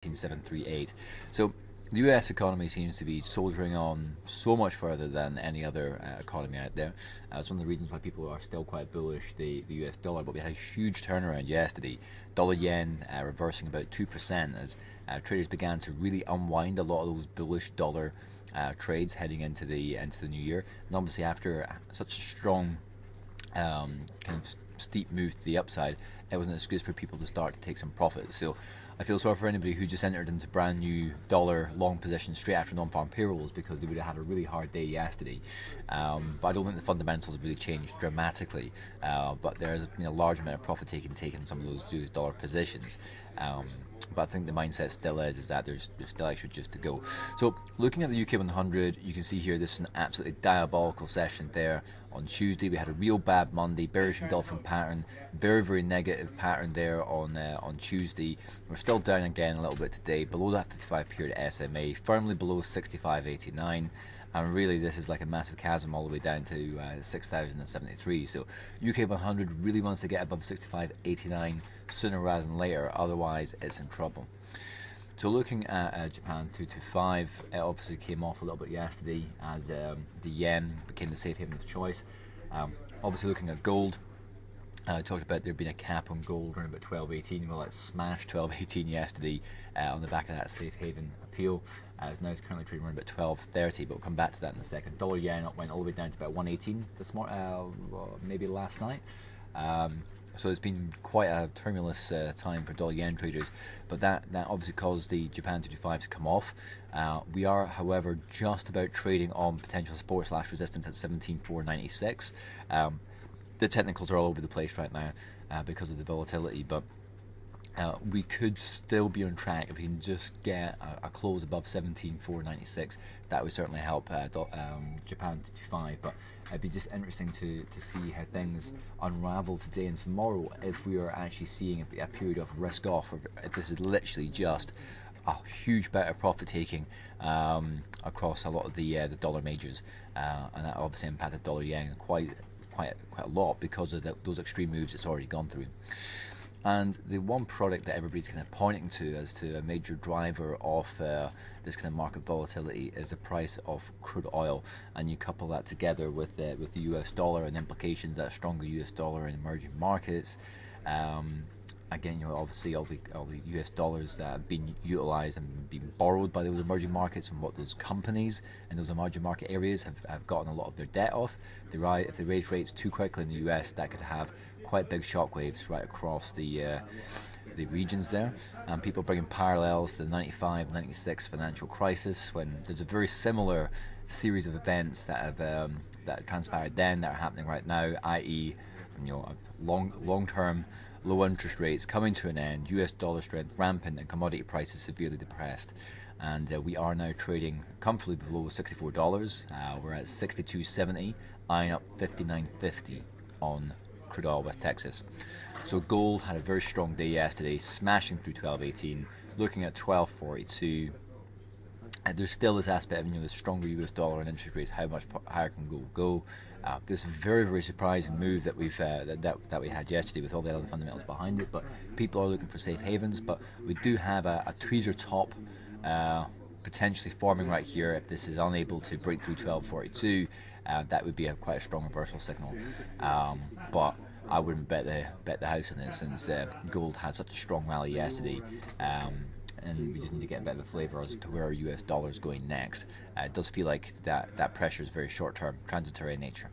18738. So the US economy seems to be soldiering on so much further than any other economy out there. It's one of the reasons why people are still quite bullish the US dollar, but we had a huge turnaround yesterday. Dollar yen reversing about 2% as traders began to really unwind a lot of those bullish dollar trades heading into the new year. And obviously after such a strong kind of steep move to the upside, it was an excuse for people to start to take some profits. So I feel sorry for anybody who just entered into brand new dollar long positions straight after non-farm payrolls, because they would have had a really hard day yesterday. But I don't think the fundamentals have really changed dramatically. But there's been a large amount of profit taken some of those US dollar positions. But I think the mindset still is that there's still extra juice to go. So looking at the UK 100, you can see here this is an absolutely diabolical session there. On Tuesday we had a real bad Monday, bearish engulfing pattern, very negative pattern there on Tuesday. We're still down again a little bit today, below that 55 period SMA, firmly below 65.89. And really this is like a massive chasm all the way down to 6,073. So UK 100 really wants to get above 65.89 sooner rather than later, otherwise it's in trouble. So looking at Japan 225, it obviously came off a little bit yesterday as the yen became the safe haven of choice. Obviously looking at gold, I talked about there being a cap on gold around about 12.18. Well, it smashed 12.18 yesterday on the back of that safe haven appeal. It's now currently trading around about 12.30, but we'll come back to that in a second. Dollar yen went all the way down to about 118 this morning, maybe last night. So it's been quite a tumultuous time for dollar yen traders, but that obviously caused the Japan 225 to come off. We are, however, just about trading on potential support / resistance at 17,496. The technicals are all over the place right now because of the volatility, but we could still be on track if we can just get a close above 17,496. That would certainly help Japan 225. But it'd be just interesting to see how things unravel today and tomorrow, if we are actually seeing a period of risk off, or if this is literally just a huge bout of profit taking across a lot of the dollar majors, and that obviously impacted dollar yen quite a lot because of those extreme moves it's already gone through. And the one product that everybody's kind of pointing to as to a major driver of this kind of market volatility is the price of crude oil, and you couple that together with the US dollar and implications that a stronger US dollar in emerging markets. Again, obviously all the US dollars that have been utilised and been borrowed by those emerging markets, and what those companies in those emerging market areas have gotten a lot of their debt off. If they raise rates too quickly in the US, that could have quite big shockwaves right across the regions there, and people bringing parallels to the 95, 96 financial crisis, when there's a very similar series of events that have that transpired then that are happening right now, i.e., long-term low interest rates coming to an end, US dollar strength rampant, and commodity prices severely depressed. And we are now trading comfortably below $64. We're at 62.70, eyeing up 59.50 on crude oil West Texas. So gold had a very strong day yesterday, smashing through 12.18, looking at 12.42. There's still this aspect of the stronger US dollar and interest rates, how much higher can gold go. This very surprising move that we had yesterday with all the other fundamentals behind it, but people are looking for safe havens. But we do have a tweezer top potentially forming right here. If this is unable to break through 12.42, that would be quite a strong reversal signal. But I wouldn't bet the house on it, since gold had such a strong rally yesterday. And we just need to get a bit of a flavour as to where our US dollar is going next. It does feel like that pressure is very short-term, transitory in nature.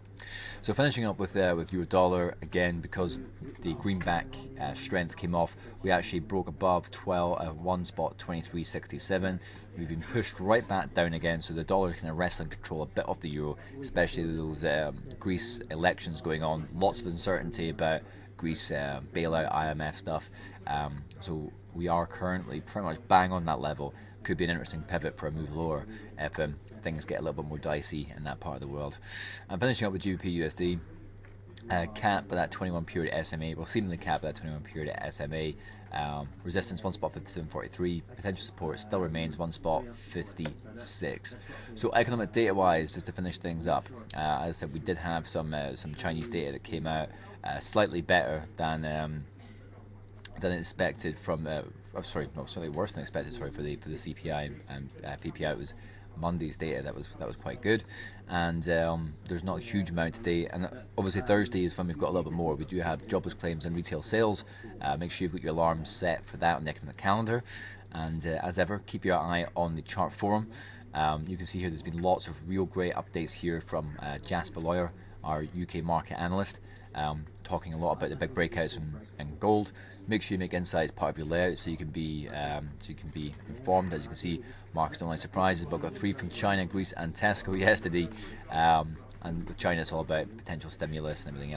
So finishing up with euro dollar again, because the greenback strength came off, we actually broke above one spot 23.67. We've been pushed right back down again, so the dollar is kind of wrestling control a bit of the euro, especially those Greece elections going on. Lots of uncertainty about Greece bailout, IMF stuff. So we are currently pretty much bang on that level. Could be an interesting pivot for a move lower if things get a little bit more dicey in that part of the world. I'm finishing up with GBP USD. Cap at that 21 period SMA, well, seemingly cap at that 21 period SMA. Resistance 1 spot 57.43. Potential support still remains 1 spot 56. So economic data wise, just to finish things up, as I said, we did have some Chinese data that came out slightly better than expected from sorry, no, slightly worse than expected. Sorry for the CPI and PPI. It was Monday's data that was quite good, and there's not a huge amount today. And obviously Thursday is when we've got a little bit more. We do have jobless claims and retail sales. Make sure you've got your alarms set for that on the economic calendar. And as ever, keep your eye on the chart forum. You can see here there's been lots of real great updates here from Jasper Lawyer, our UK market analyst, talking a lot about the big breakouts in gold. Make sure you make insights part of your layout so you can be informed. As you can see, markets don't like surprises, but got 3 from China, Greece, and Tesco yesterday. And with China, it's all about potential stimulus and everything else.